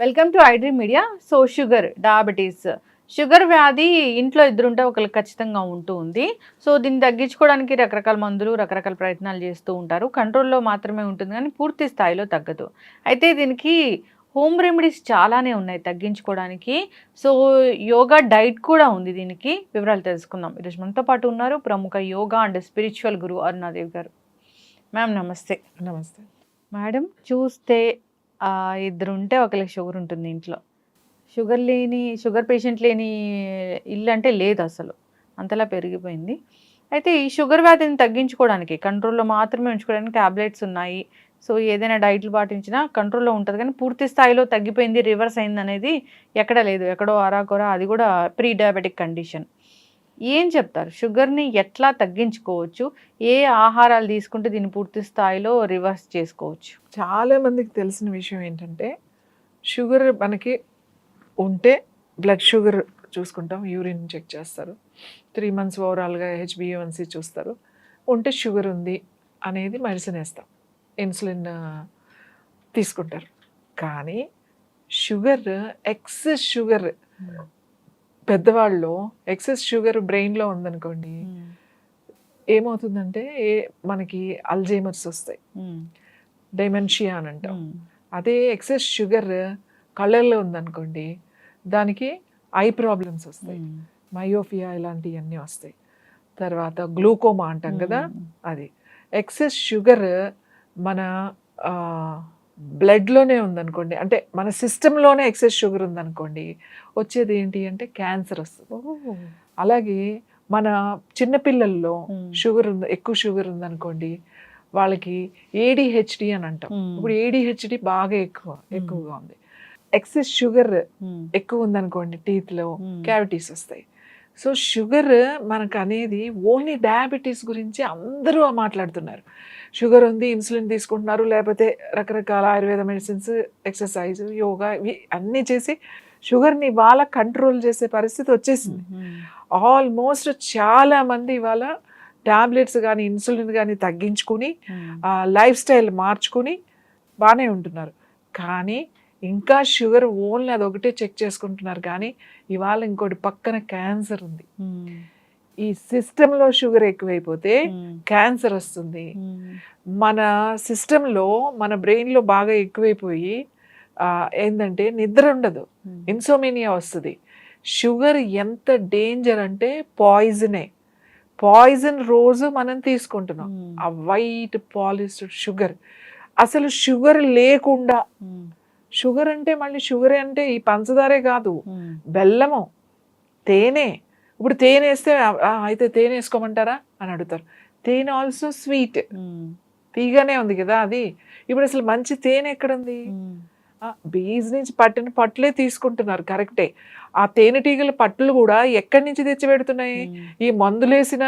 Welcome to iDream media. So sugar, diabetes, sugar వ్యాధి ఇంట్లో ఇద్దరుంటే ఒకరికి ఖచ్చితంగా ఉంటూ ఉంది. సో దీన్ని తగ్గించుకోవడానికి రకరకాల మందులు, రకరకాల ప్రయత్నాలు చేస్తూ ఉంటారు. కంట్రోల్లో మాత్రమే ఉంటుంది కానీ పూర్తి స్థాయిలో తగ్గదు. అయితే దీనికి హోమ్ రెమెడీస్ చాలానే ఉన్నాయి తగ్గించుకోవడానికి. సో యోగా డైట్ కూడా ఉంది దీనికి. వివరాలు తెలుసుకుందాం. ఈరోజు మనతో పాటు ఉన్నారు ప్రముఖ యోగా అండ్ స్పిరిచువల్ గురువు అరుణాదేవి గారు. మ్యామ్ నమస్తే. నమస్తే మేడం, చూస్తే ఇద్దరుంటే ఒకరికి షుగర్ ఉంటుంది ఇంట్లో. షుగర్ పేషెంట్ లేని ఇల్లు అంటే లేదు అసలు. అంతలా పెరిగిపోయింది. అయితే ఈ షుగర్ వ్యాధిని తగ్గించుకోవడానికి కంట్రోల్‌లో మాత్రమే ఉంచుకోవడానికి టాబ్లెట్స్ ఉన్నాయి. సో ఏదైనా డైట్‌లు పాటించినా కంట్రోల్‌లో ఉంటది. కానీ పూర్తి స్థాయిలో తగ్గిపోయింది, రివర్స్ అయిందనేది ఎక్కడా లేదు. ఎక్కడో అరాకొర, అది కూడా ప్రీ డయాబెటిక్ కండిషన్. ఏం చెప్తారు? షుగర్‌ని ఎట్లా తగ్గించుకోవచ్చు? ఏ ఆహారాలు తీసుకుంటే దీన్ని పూర్తి స్థాయిలో రివర్స్ చేసుకోవచ్చు? చాలా మందికి తెలిసిన విషయం ఏంటంటే షుగర్ మనకి ఉంటే బ్లడ్ షుగర్ చూసుకుంటాం, యూరిన్ చెక్ చేస్తారు, 3 months ఓవరాల్గా హెచ్బిఏవన్సీ చూస్తారు. ఉంటే షుగర్ ఉంది అనేది మెడిసిన్ వేస్తాం, ఇన్సులిన్ తీసుకుంటారు. కానీ షుగర్, ఎక్సెస్ షుగర్ పెద్దవాళ్ళు ఎక్సెస్ షుగర్ బ్రెయిన్లో ఉందనుకోండి, ఏమవుతుందంటే మనకి అల్జైమర్స్ వస్తాయి, డైమెన్షియా అని అంటాం. అదే ఎక్సెస్ షుగర్ కళ్ళల్లో ఉందనుకోండి, దానికి ఐ ప్రాబ్లమ్స్ వస్తాయి, మయోఫియా ఇలాంటివన్నీ వస్తాయి. తర్వాత గ్లూకోమా అంటాం కదా, అది. ఎక్సెస్ షుగర్ మన బ్లడ్లోనే ఉందనుకోండి, అంటే మన సిస్టంలోనే ఎక్సెస్ షుగర్ ఉందనుకోండి, వచ్చేది ఏంటి అంటే క్యాన్సర్ వస్తుంది. అలాగే మన చిన్నపిల్లల్లో ఎక్కువ షుగర్ ఉందనుకోండి, వాళ్ళకి ఏడిహెచ్డి అని అంటాం. ఇప్పుడు ఏడిహెచ్డి బాగా ఎక్కువగా ఉంది. ఎక్సెస్ షుగర్ ఎక్కువ ఉందనుకోండి, టీత్లో క్యావిటీస్ వస్తాయి. సో షుగర్ మనకు అనేది ఓన్లీ డయాబెటీస్ గురించి అందరూ మాట్లాడుతున్నారు. షుగర్ ఉంది, ఇన్సులిన్ తీసుకుంటున్నారు, లేకపోతే రకరకాల ఆయుర్వేద మెడిసిన్స్, ఎక్సర్సైజ్, యోగా, ఇవి అన్నీ చేసి షుగర్ని ఇవాళ కంట్రోల్ చేసే పరిస్థితి వచ్చేసింది. ఆల్మోస్ట్ చాలామంది ఇవాళ టాబ్లెట్స్ కానీ ఇన్సులిన్ కానీ తగ్గించుకుని లైఫ్ స్టైల్ మార్చుకుని బాగానే ఉంటున్నారు. కానీ ఇంకా షుగర్ ఓన్లీ అదొకటే చెక్ చేసుకుంటున్నారు. కానీ ఇవాళ ఇంకోటి పక్కన క్యాన్సర్ ఉంది. ఈ సిస్టంలో షుగర్ ఎక్కువైపోతే క్యాన్సర్ వస్తుంది. మన సిస్టంలో, మన బ్రెయిన్లో బాగా ఎక్కువైపోయి ఏంటంటే నిద్ర ఉండదు, ఇన్సోమేనియా వస్తుంది. షుగర్ ఎంత డేంజర్ అంటే పాయిజన్ రోజు మనం తీసుకుంటున్నాం, ఆ వైట్ పాలిష్డ్ షుగర్. అసలు షుగర్ లేకుండా, షుగర్ అంటే మళ్ళీ షుగర్ అంటే ఈ పంచదారే కాదు, బెల్లము, తేనె. ఇప్పుడు తేనె వేస్తే అయితే తేనె వేసుకోమంటారా అని అడుగుతారు. తేనె ఆల్సో స్వీట్, తీగానే ఉంది కదా అది. ఇప్పుడు అసలు మంచి తేనె ఎక్కడుంది? బీజ్ నుంచి పట్టిన పట్లే తీసుకుంటున్నారు, కరెక్టే. ఆ తేనెటీగల పట్టులు కూడా ఎక్కడి నుంచి తెచ్చి పెడుతున్నాయి? ఈ మందులేసిన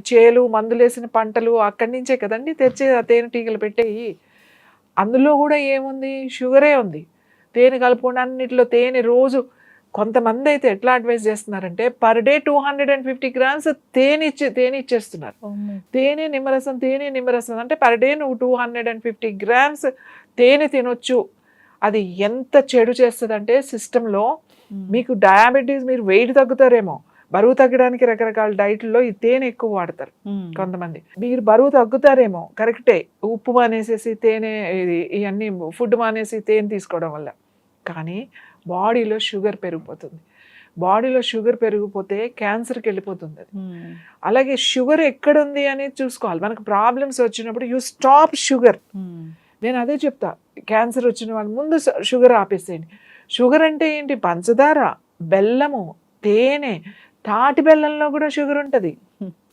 చేలు, మందులేసిన పంటలు అక్కడి నుంచే కదండి తెచ్చి ఆ తేనెటీగలు పెట్టేయి. అందులో కూడా ఏముంది? షుగరే ఉంది. తేనె కలుపుకుండా అన్నిటిలో తేనె రోజు. కొంతమంది అయితే ఎట్లా అడ్వైజ్ చేస్తున్నారంటే పర్ డే 250 grams తేనె ఇచ్చేస్తున్నారు. తేనె నిమ్మరసం అంటే పర్ డే నువ్వు 250 grams తేనె తినొచ్చు. అది ఎంత చెడు చేస్తుంది అంటే సిస్టంలో మీకు డయాబెటీస్, మీరు వెయిట్ తగ్గుతారేమో, బరువు తగ్గడానికి రకరకాల డైట్లో ఈ తేనె ఎక్కువ వాడతారు కొంతమంది. మీరు బరువు తగ్గుతారేమో, కరెక్టే, ఉప్పు మానేసేసి తేనె, ఇవన్నీ ఫుడ్ మానేసి తేనె తీసుకోవడం వల్ల. కానీ బాడీలో షుగర్ పెరిగిపోతుంది. బాడీలో షుగర్ పెరిగిపోతే క్యాన్సర్కి వెళ్ళిపోతుంది అది. అలాగే షుగర్ ఎక్కడుంది అనేది చూసుకోవాలి. మనకు ప్రాబ్లమ్స్ వచ్చినప్పుడు యూ స్టాప్ షుగర్. నేను అదే చెప్తా, క్యాన్సర్ వచ్చిన వాళ్ళు ముందు షుగర్ ఆపేసేయండి. షుగర్ అంటే ఏంటి? పంచదార, బెల్లము, తేనె, తాటి బెల్లంలో కూడా షుగర్ ఉంటుంది,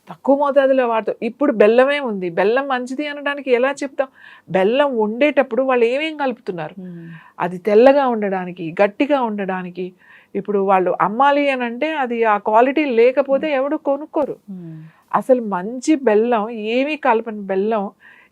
తక్కువ మోతాదులో వాడతాం. ఇప్పుడు బెల్లమే ఉంది. బెల్లం మంచిది అనడానికి ఎలా చెప్తాం? బెల్లం వండేటప్పుడు వాళ్ళు ఏమేం కలుపుతున్నారు? అది తెల్లగా ఉండడానికి, గట్టిగా ఉండడానికి. ఇప్పుడు వాళ్ళు అమ్మాలి అని అంటే అది ఆ క్వాలిటీ లేకపోతే ఎవడు కొనుక్కోరు. అసలు మంచి బెల్లం, ఏమీ కలపని బెల్లం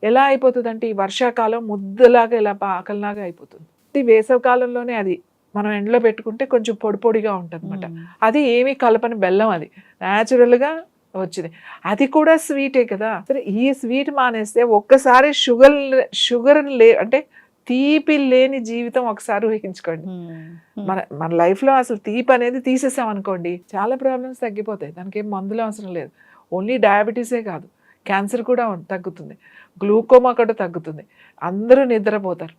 ఎలా అయిపోతుంది అంటే ఈ వర్షాకాలం ముద్దలాగా, ఇలా పాకల్లాగా అయిపోతుంది. వేసవి కాలంలోనే అది మనం ఎండలో పెట్టుకుంటే కొంచెం పొడి పొడిగా ఉంటుంది అనమాట. అది ఏమీ కలపని బెల్లం, అది న్యాచురల్గా వచ్చింది. అది కూడా స్వీటే కదా. సరే, ఈ స్వీట్ మానేస్తే ఒక్కసారి షుగర్ అంటే తీపి లేని జీవితం ఒకసారి ఊహించుకోండి. మన లైఫ్లో అసలు తీపి అనేది తీసేసాం అనుకోండి, చాలా ప్రాబ్లమ్స్ తగ్గిపోతాయి. దానికి ఏం మందులు అవసరం లేదు. ఓన్లీ డయాబెటీసే కాదు, క్యాన్సర్ కూడా తగ్గుతుంది, గ్లూకోమా కూడా తగ్గుతుంది, అందరూ నిద్రపోతారు,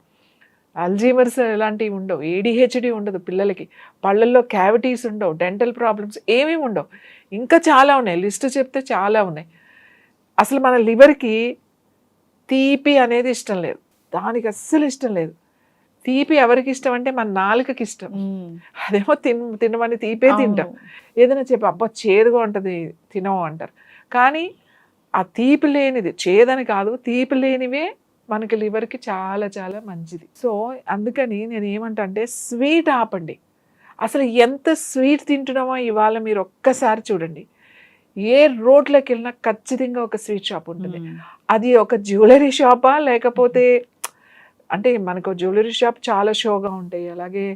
అల్జీమర్స్ ఇలాంటివి ఉండవు, ఏడిహెచ్డి ఉండదు పిల్లలకి, పళ్ళల్లో క్యావిటీస్ ఉండవు, డెంటల్ ప్రాబ్లమ్స్ ఏమీ ఉండవు. ఇంకా చాలా ఉన్నాయి, లిస్ట్ చెప్తే చాలా ఉన్నాయి. అసలు మన లివర్కి తీపి అనేది ఇష్టం లేదు, దానికి అస్సలు ఇష్టం లేదు. తీపి ఎవరికి ఇష్టం అంటే మన నాలుకకి ఇష్టం. అదేమో తినమని తీపే తింటాం. ఏదైనా చెప్పి అబ్బా చేదుగా ఉంటుంది తినవు అంటారు. కానీ ఆ తీపి లేనిది, చేదని కాదు, తీపి లేనివే మనకి లివర్కి చాలా చాలా మంచిది. సో అందుకని నేను ఏమంటా అంటే స్వీట్ ఆపండి. అసలు ఎంత స్వీట్ తింటున్నామో ఇవాళ మీరు ఒక్కసారి చూడండి. ఏ రోడ్లోకి వెళ్ళినా ఖచ్చితంగా ఒక స్వీట్ షాప్ ఉంటుంది. అది ఒక జ్యువెలరీ షాపా లేకపోతే, అంటే మనకు జ్యువెలరీ షాప్ చాలా షోగా ఉంటాయి, అలాగే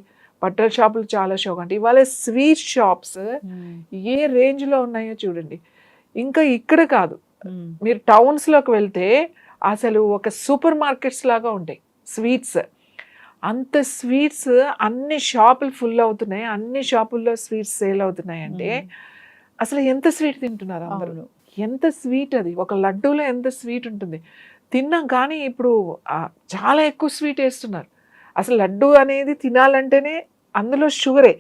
బట్టల షాపులు చాలా షోగా ఉంటాయి. ఇవాళ స్వీట్ షాప్స్ ఏ రేంజ్లో ఉన్నాయో చూడండి. ఇంకా ఇక్కడ కాదు, మీరు టౌన్స్లోకి వెళ్తే అసలు ఒక సూపర్ మార్కెట్స్ లాగా ఉంటాయి స్వీట్స్. అంత స్వీట్స్ అన్ని షాపులు ఫుల్ అవుతున్నాయి, అన్ని షాపుల్లో స్వీట్స్ సేల్ అవుతున్నాయి. అంటే అసలు ఎంత స్వీట్ తింటున్నారు అందరూ, ఎంత స్వీట్ అది. ఒక లడ్డూలో ఎంత స్వీట్ ఉంటుంది తిన్నాం. కానీ ఇప్పుడు చాలా ఎక్కువ స్వీట్ వేస్తున్నారు. అసలు లడ్డు అనేది తినాలంటేనే అందులో షుగరే.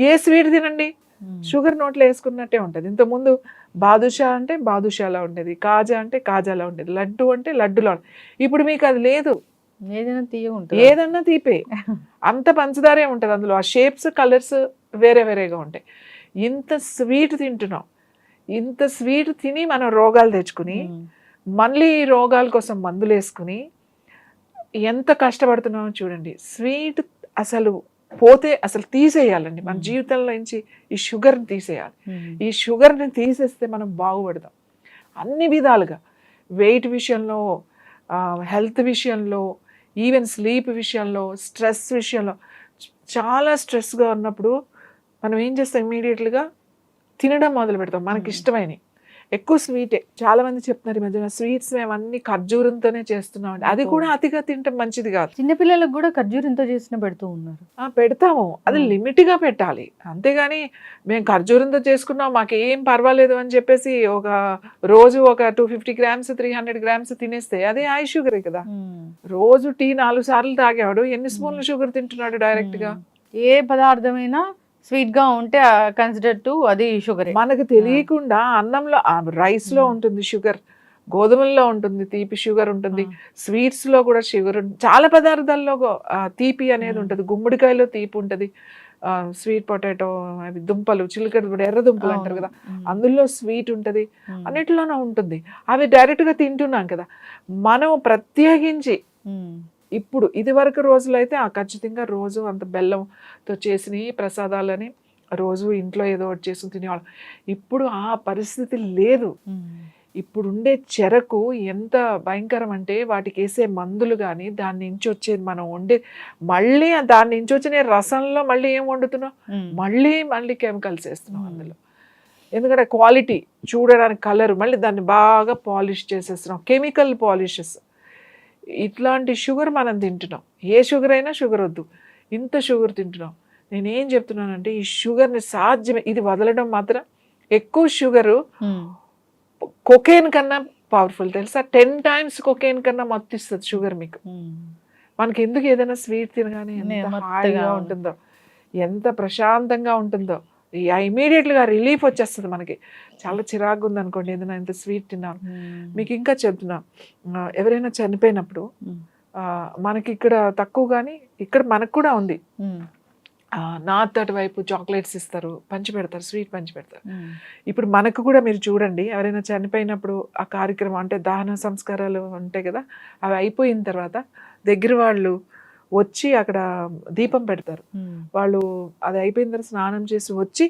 ఏ స్వీట్ తినండి షుగర్ నోట్లో వేసుకున్నట్టే ఉంటుంది. ఇంతకుముందు బాదుషా అంటే బాదుషాలా ఉండేది, కాజా అంటే కాజాలా ఉండేది, లడ్డు అంటే లడ్డులా ఉండేది. ఇప్పుడు మీకు అది లేదు, ఏదన్నా తీపే, అంత పంచదారే ఉంటుంది అందులో. ఆ షేప్స్ కలర్స్ వేరే వేరేగా ఉంటాయి. ఇంత స్వీట్ తింటున్నాం, ఇంత స్వీట్ తిని మనం రోగాలు తెచ్చుకుని మళ్ళీ రోగాల కోసం మందులు వేసుకుని ఎంత కష్టపడుతున్నామో చూడండి. స్వీట్ అసలు పోతే అసలు తీసేయాలండి మన జీవితంలో నుంచి. ఈ షుగర్ని తీసేయాలి. ఈ షుగర్ని తీసేస్తే మనం బాగుపడతాం అన్ని విధాలుగా. వెయిట్ విషయంలో, హెల్త్ విషయంలో, ఈవెన్ స్లీప్ విషయంలో, స్ట్రెస్ విషయంలో. చాలా స్ట్రెస్గా ఉన్నప్పుడు మనం ఏం చేస్తాం, ఇమీడియట్గా తినడం మొదలు పెడతాం మనకి ఇష్టమైనవి. ఎక్కువ స్వీటే. చాలా మంది చెప్తున్నారు ఈ మధ్యన స్వీట్స్ మేము అన్ని ఖర్జూరంతోనే చేస్తున్నాం అంటే, అది కూడా అతిగా తింటాం మంచిది కాదు. చిన్నపిల్లలకు కూడా ఖర్జూరంతో చేసిన పెడుతూ ఉన్నారు. పెడతాము, అది లిమిట్గా పెట్టాలి. అంతేగాని మేము ఖర్జూరంతో చేసుకున్నాం మాకేం పర్వాలేదు అని చెప్పేసి ఒక రోజు ఒక 250 grams 300 grams తినేస్తే అది హై షుగరే కదా. రోజు టీ 4 సార్లు తాగేవాడు ఎన్ని స్పూన్ల షుగర్ తింటున్నాడు డైరెక్ట్గా. ఏ పదార్థమైనా స్వీట్ గా ఉంటే కన్సిడర్ టు అది షుగర్. మనకు తెలియకుండా అన్నంలో, రైస్ లో ఉంటుంది షుగర్, గోధుమల్లో ఉంటుంది తీపి, షుగర్ ఉంటుంది, స్వీట్స్ లో కూడా షుగర్, చాలా పదార్థాల్లో తీపి అనేది ఉంటుంది. గుమ్మడికాయలో తీపి ఉంటుంది, స్వీట్ పొటాటో, అవి దుంపలు, చిలకడ ఎర్ర దుంపలు అంటారు కదా, అందులో స్వీట్ ఉంటుంది, అన్నిటిలోనూ ఉంటుంది. అవి డైరెక్ట్ గా తింటున్నాం కదా. మనం ప్రత్యేకించి ఇప్పుడు ఇది వరకు రోజులు అయితే ఖచ్చితంగా రోజు అంత బెల్లంతో చేసిన ప్రసాదాలని రోజు ఇంట్లో ఏదో ఒకటి చేసుకుని తినేవాళ్ళం. ఇప్పుడు ఆ పరిస్థితి లేదు. ఇప్పుడుండే చెరకు ఎంత భయంకరం అంటే వాటికి వేసే మందులు కానీ, దాని నుంచి వచ్చేది మనం వండే, మళ్ళీ దాని నుంచి వచ్చిన రసంలో మళ్ళీ ఏం వండుతున్నాం, మళ్ళీ కెమికల్స్ వేస్తున్నాం అందులో. ఎందుకంటే క్వాలిటీ చూడడానికి, కలర్, మళ్ళీ దాన్ని బాగా పాలిష్ చేసేస్తున్నాం, కెమికల్ పాలిషెస్. ఇట్లాంటి షుగర్ మనం తింటున్నాం. ఏ షుగర్ అయినా షుగర్ వద్దు, ఇంత షుగర్ తింటున్నాం. నేనేం చెప్తున్నానంటే ఈ షుగర్ని సాధ్యమే, ఇది వదలడం మాత్రం. ఎక్కువ షుగరు కొకేన్ కన్నా పవర్ఫుల్ తెలుసా, 10 times కొకేన్ కన్నా మత్తిస్తుంది షుగర్ మీకు. మనకి ఎందుకు ఏదైనా స్వీట్ తినగానే ఎంత హాయిగా ఉంటుందో, ఎంత ప్రశాంతంగా ఉంటుందో, ఇమీడియట్గా రిలీఫ్ వచ్చేస్తుంది మనకి. చాలా చిరాకు ఉంది అనుకోండి ఏదైనా ఇంత స్వీట్ తిన్నాను. మీకు ఇంకా చెప్తున్నా, ఎవరైనా చనిపోయినప్పుడు మనకి ఇక్కడ తక్కువ కానీ ఇక్కడ మనకు కూడా ఉంది. నార్త్ అటువైపు చాక్లెట్స్ ఇస్తారు, పంచి పెడతారు, స్వీట్ పంచి పెడతారు. ఇప్పుడు మనకు కూడా మీరు చూడండి, ఎవరైనా చనిపోయినప్పుడు ఆ కార్యక్రమం అంటే దహన సంస్కారాలు ఉంటాయి కదా, అవి అయిపోయిన తర్వాత దగ్గర వాళ్ళు వచ్చి అక్కడ దీపం పెడతారు. వాళ్ళు అది అయిపోయిన తర్వాత స్నానం చేసి వచ్చి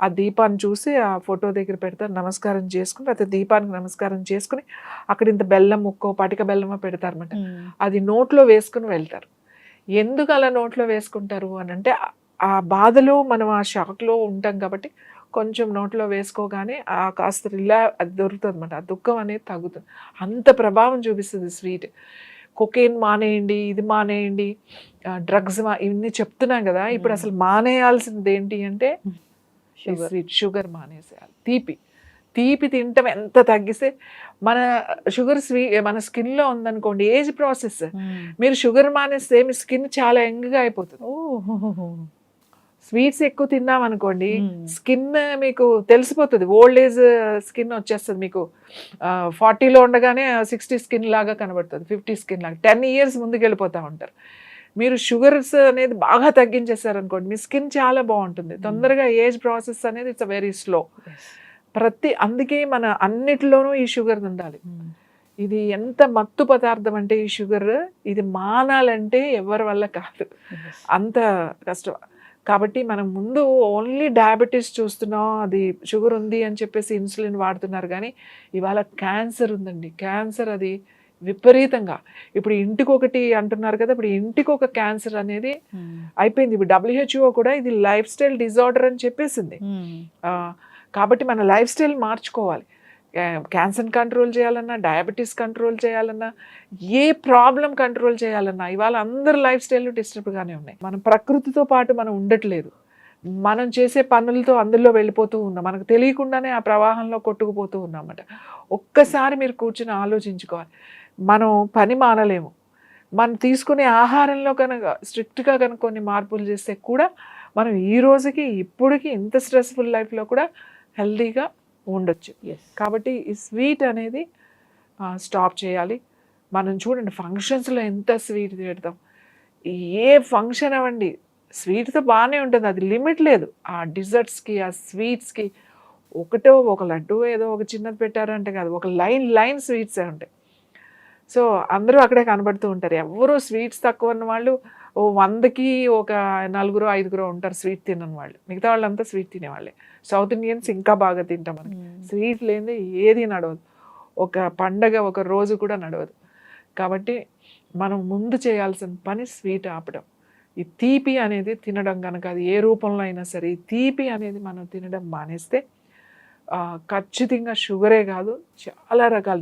ఆ దీపాన్ని చూసి ఆ ఫోటో దగ్గర పెడతారు, నమస్కారం చేసుకుని, అయితే దీపానికి నమస్కారం చేసుకుని అక్కడ ఇంత బెల్లం ముక్కో పటిక బెల్లమో పెడతారన్నమాట. అది నోట్లో వేసుకుని వెళ్తారు. ఎందుకు అలా నోట్లో వేసుకుంటారు అని అంటే, ఆ బాధలో మనం ఆ షాక్లో ఉంటాం కాబట్టి కొంచెం నోట్లో వేసుకోగానే కాస్త అది దొరుకుతుంది అనమాట, ఆ దుఃఖం అనేది తగ్గుతుంది. అంత ప్రభావం చూపిస్తుంది స్వీట్. కొకేన్ మానేయండి, ఇది మానేయండి, డ్రగ్స్ ఇవన్నీ చెప్తున్నాం కదా. ఇప్పుడు అసలు మానేయాల్సింది ఏంటి అంటే స్వీట్, షుగర్ మానేసేయాలి. తీపి తింటాం ఎంత తగ్గిస్తే మన షుగర్ మన స్కిన్లో ఉందనుకోండి, ఏజ్ ప్రాసెస్. మీరు షుగర్ మానేస్తే మీ స్కిన్ చాలా యంగ్గా అయిపోతుంది. స్వీట్స్ ఎక్కువ తిన్నాం అనుకోండి, స్కిన్ మీకు తెలిసిపోతుంది, ఓల్డ్ ఏజ్ స్కిన్ వచ్చేస్తుంది. మీకు 40లో ఉండగానే 60 స్కిన్ లాగా కనబడుతుంది, 50 స్కిన్ లాగా. 10 years ముందుకు వెళ్ళిపోతూ ఉంటారు. మీరు షుగర్స్ అనేది బాగా తగ్గించేశారు అనుకోండి, మీ స్కిన్ చాలా బాగుంటుంది. తొందరగా ఏజ్ ప్రాసెస్ అనేది ఇట్స్ వెరీ స్లో. అందుకే మన అన్నిటిలోనూ ఈ షుగర్ ఉండాలి. ఇది ఎంత మత్తు పదార్థం అంటే ఈ షుగర్, ఇది మానాలంటే ఎవరి వల్ల కాదు, అంత కష్టం. కాబట్టి మనం ముందు ఓన్లీ డయాబెటీస్ చూస్తున్నాం, అది షుగర్ ఉంది అని చెప్పేసి ఇన్సులిన్ వాడుతున్నారు. కానీ ఇవాళ క్యాన్సర్ ఉందండి. క్యాన్సర్ అది విపరీతంగా ఇప్పుడు ఇంటికొకటి అంటున్నారు కదా, ఇప్పుడు ఇంటికొక క్యాన్సర్ అనేది అయిపోయింది. ఇప్పుడు WHO కూడా ఇది లైఫ్ స్టైల్ డిజార్డర్ అని చెప్పేసింది. కాబట్టి మన లైఫ్ స్టైల్ మార్చుకోవాలి. క్యాన్సర్ కంట్రోల్ చేయాలన్నా, డయాబెటీస్ కంట్రోల్ చేయాలన్నా, ఏ ప్రాబ్లం కంట్రోల్ చేయాలన్నా ఇవాళ అందరు లైఫ్ స్టైల్ డిస్టర్బ్గానే ఉన్నాయి. మనం ప్రకృతితో పాటు మనం ఉండట్లేదు. మనం చేసే పనులతో అందులో వెళ్ళిపోతూ ఉన్నాం, మనకు తెలియకుండానే ఆ ప్రవాహంలో కొట్టుకుపోతూ ఉన్నామన్నమాట. ఒక్కసారి మీరు కూర్చుని ఆలోచించుకోవాలి. మనం పని మానలేము, మనం తీసుకునే ఆహారంలో కనుక స్ట్రిక్ట్గా కనుక కొన్ని మార్పులు చేస్తే కూడా మనం ఈ రోజుకి ఇప్పటికి ఇంత స్ట్రెస్ఫుల్ లైఫ్లో కూడా హెల్తీగా ఉండొచ్చు. కాబట్టి ఈ స్వీట్ అనేది స్టాప్ చేయాలి. మనం చూడండి ఫంక్షన్స్లో ఎంత స్వీట్ తిడతాం. ఏ ఫంక్షన్ అవ్వండి స్వీట్తో బాగానే ఉంటుంది, అది లిమిట్ లేదు. ఆ డిజర్ట్స్కి, ఆ స్వీట్స్కి ఒక లడ్డు ఏదో ఒక చిన్నది పెట్టారంటే కాదు, ఒక లైన్ స్వీట్సే ఉంటాయి. సో అందరూ అక్కడే కనబడుతూ ఉంటారు. ఎవరు స్వీట్స్ తక్కువ ఉన్న వాళ్ళు 100కి ఒక 4-5 ఉంటారు స్వీట్ తినని వాళ్ళు. మిగతా వాళ్ళంతా స్వీట్ తినేవాళ్ళే. సౌత్ ఇండియన్స్ ఇంకా బాగా తింటాం. మనకి స్వీట్ లేనిదే ఏది నడవదు, ఒక పండగ ఒక రోజు కూడా నడవదు. కాబట్టి మనం ముందు చేయాల్సిన పని స్వీట్ ఆపడం. ఈ తీపి అనేది తినడం కనుక అది ఏ రూపంలో అయినా సరే, ఈ తీపి అనేది మనం తినడం మానేస్తే ఖచ్చితంగా షుగరే కాదు, చాలా రకాలు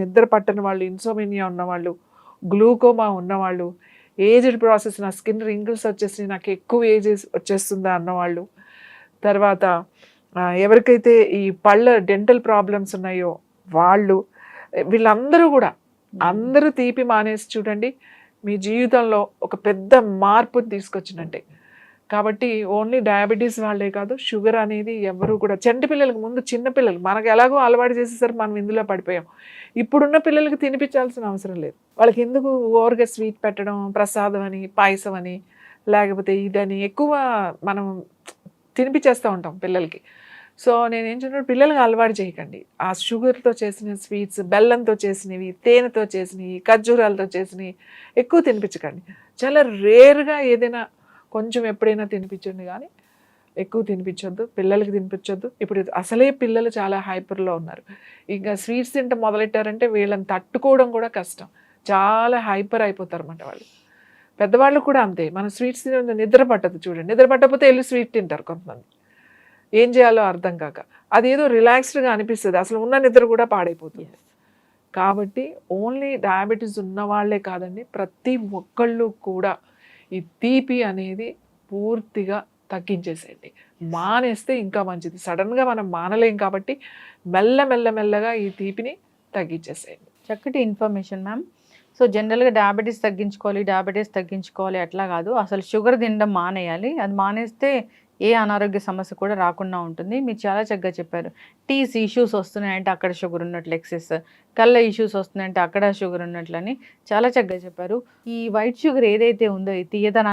నిద్ర పట్టని వాళ్ళు, ఇన్సోమినియా ఉన్నవాళ్ళు, గ్లూకోమా ఉన్నవాళ్ళు, ఏజ్డ్ ప్రాసెస్, నా స్కిన్ రింకిల్స్ వచ్చేసి నాకు ఎక్కువ ఏజ్ వచ్చేస్తుందా అన్నవాళ్ళు, తర్వాత ఎవరికైతే ఈ పళ్ళ డెంటల్ ప్రాబ్లమ్స్ ఉన్నాయో వాళ్ళు, వీళ్ళందరూ కూడా అందరూ తీపి మానేసి చూడండి, మీ జీవితంలో ఒక పెద్ద మార్పుని తీసుకొచ్చినట్టే. కాబట్టి ఓన్లీ డయాబెటీస్ వాళ్ళే కాదు, షుగర్ అనేది ఎవరు కూడా, చంటి పిల్లలకు ముందు చిన్న పిల్లలు మనకు ఎలాగో అలవాటు చేసేసరికి మనం ఇందులో పడిపోయాం. ఇప్పుడున్న పిల్లలకి తినిపించాల్సిన అవసరం లేదు. వాళ్ళకి ఎందుకు ఓవర్గా స్వీట్ పెట్టడం, ప్రసాదం అని, పాయసం అని, లేకపోతే ఇదని ఎక్కువ మనం తినిపించేస్తూ ఉంటాం పిల్లలకి. సో నేనేం చెప్తున్నాను, పిల్లలకి అలవాటు చేయకండి. ఆ షుగర్తో చేసిన స్వీట్స్, బెల్లంతో చేసినవి, తేనెతో చేసినవి, ఖర్జూరాలతో చేసినవి ఎక్కువ తినిపించకండి. చాలా రేర్గా ఏదైనా కొంచెం ఎప్పుడైనా తినిపించండి, కానీ ఎక్కువ తినిపించొద్దు, పిల్లలకి తినిపించొద్దు. ఇప్పుడు అసలే పిల్లలు చాలా హైపర్లో ఉన్నారు. ఇంకా స్వీట్స్ తింటే మొదలెట్టారంటే వీళ్ళని తట్టుకోవడం కూడా కష్టం, చాలా హైపర్ అయిపోతారు అన్నమాట వాళ్ళు. పెద్దవాళ్ళు కూడా అంతే. మనం స్వీట్స్ తినే నిద్ర పట్టదు చూడండి, నిద్ర పట్టకపోతే వెళ్ళి స్వీట్ తింటారు కొంతమంది, ఏం చేయాలో అర్థం కాక. అదేదో రిలాక్స్డ్గా అనిపిస్తుంది, అసలు ఉన్న నిద్ర కూడా పాడైపోతుంది. కాబట్టి ఓన్లీ డయాబెటీస్ ఉన్న వాళ్ళే కాదండి, ప్రతి ఒక్కళ్ళు కూడా ఈ తీపి అనేది పూర్తిగా తగ్గించేసేయండి. మానేస్తే ఇంకా మంచిది. సడన్గా మనం మానలేం కాబట్టి మెల్లగా ఈ తీపిని తగ్గించేసేయండి. చక్కటి ఇన్ఫర్మేషన్ మ్యామ్. సో జనరల్గా డయాబెటీస్ తగ్గించుకోవాలి అట్లా కాదు, అసలు షుగర్ తినడం మానేయాలి. అది మానేస్తే ఏ అనారోగ్య సమస్య కూడా రాకుండా ఉంటుంది. మీరు చాలా చక్కగా చెప్పారు. టీస్ ఇష్యూస్ వస్తున్నాయంటే అక్కడ షుగర్ ఉన్నట్లు ఎక్సెస్, కళ్ళ ఇష్యూస్ వస్తున్నాయంటే అక్కడ షుగర్ ఉన్నట్లని చాలా చక్కగా చెప్పారు. ఈ వైట్ షుగర్ ఏదైతే ఉందో ఈ తీయదన